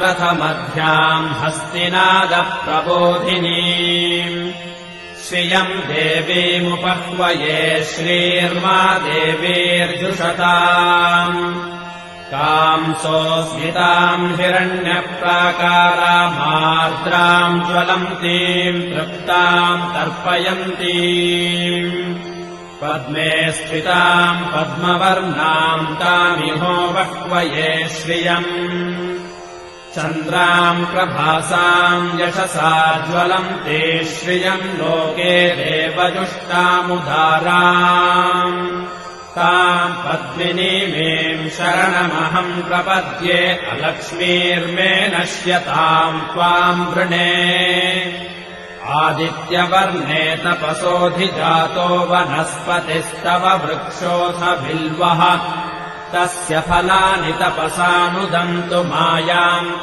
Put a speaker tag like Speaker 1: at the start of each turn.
Speaker 1: रथमध्याम् हस्तिनादप्रबोधिनीम् श्रियम् देवीमुपह्वये श्रीर्मा देवीर्जुषताम् कांसोऽस्मिताम् हिरण्यप्राकारामार्द्राम् ज्वलन्तीम् तृप्ताम् तर्पयन्तीम् पद्मे स्थिताम् पद्मवर्णाम् तामिहो वह्वये श्रियम् चन्द्राम् प्रभासाम् यशसा ज्वलन्ते श्रियम् लोके देवजुष्टामुदाराम् ताम् पद्मिनीमेम् शरणमहम् प्रपद्ये अलक्ष्मीर्मे नश्यताम् त्वाम् वृणे आदित्यवर्णे तपसोऽधिजातो वनस्पतिस्तव वृक्षोऽथ बिल्वः तस्य फलानि तपसानुदन्तु मायाम्